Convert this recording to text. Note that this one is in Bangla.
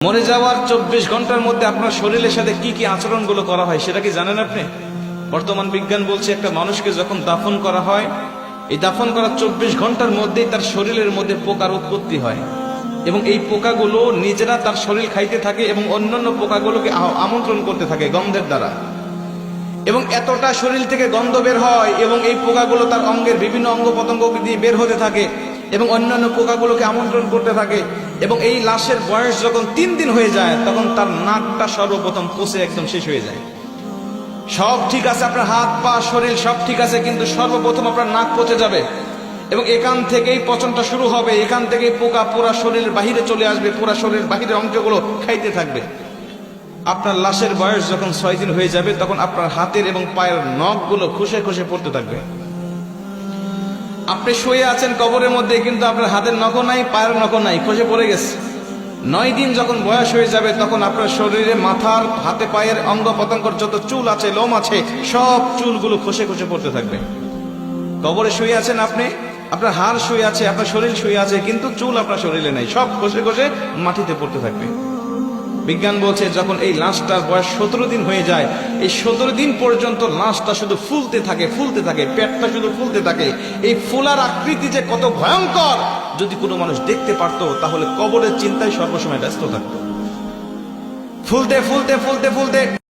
মরে যাওয়ার 24 ঘন্টার মধ্যে আপনার শরীরের সাথে কি কি আচরণগুলো করা হয় সেটা কি জানেন আপনি? বর্তমান বিজ্ঞান বলছে একটা মানুষকে যখন দাফন করা হয়, এই দাফন করার 24 ঘন্টার মধ্যেই তার শরীরের মধ্যে পোকার উৎপত্তি হয় এবং এই পোকাগুলো নিজেরা তার শরীর খাইতে থাকে এবং অন্যান্য পোকাগুলোকে আমন্ত্রণ করতে থাকে গন্ধের দ্বারা। এবং এতটা শরীর থেকে গন্ধ বের হয় এবং এই পোকাগুলো তার অঙ্গের বিভিন্ন অঙ্গ প্রত্যঙ্গ দিয়ে বের হতে থাকে এবং অন্যান্য পোকাগুলোকে আমন্ত্রণ করতে থাকে। এবং এই লাশের বয়স যখন 3 দিন হয়ে যায় তখন তার নাকটা সর্বপ্রথম পচে একদম শেষ হয়ে যায়। সব ঠিক আছে, আপনার হাত পা শরীর সব ঠিক আছে, কিন্তু সর্বপ্রথম আপনার নাক পচে যাবে এবং এখান থেকেই পচনটা শুরু হবে। এখান থেকেই পোকা পুরা শরীরের বাহিরে চলে আসবে, পুরা শরীরের বাহিরের অংশগুলো খাইতে থাকবে। আপনার লাশের বয়স যখন 6 দিন হয়ে যাবে তখন আপনার হাতের এবং পায়ের নখগুলো খসে খসে পড়তে থাকবে। আপনি শুয়ে আছেন কবরের মধ্যে, কিন্তু আপনার হাতের নখও নাই, পায়ের নখও নাই, খসে পড়ে গেছে। 9 দিন যখন বয়স হয়ে যাবে তখন আপনার শরীরে মাথার হাতে পায়ের অঙ্গ প্রত্যঙ্গের যত চুল আছে, লোম আছে, সব চুলগুলো খসে খসে পড়তে থাকবে। কবরে শুয়ে আছেন আপনি, আপনার হাড় শুয়ে আছে, আপনার শরীর শুয়ে আছে, কিন্তু চুল আপনার শরীরে নেই, সব খসে খসে মাটিতে পড়তে থাকবে। বিজ্ঞান বলছে যখন এই লাশটার বয়স 17 দিন হয়ে যায়, এই 17 দিন পর্যন্ত লাশটা শুধু ফুলতে থাকে, ফুলতে থাকে, পেটটা শুধু ফুলতে থাকে। এই ফুলার আকৃতি যে কত ভয়ঙ্কর, যদি কোনো মানুষ দেখতে পারতো তাহলে কবরের চিন্তায় সর্বসময় ব্যস্ত থাকতো। ফুলতে ফুলতে ফুলতে ফুলতে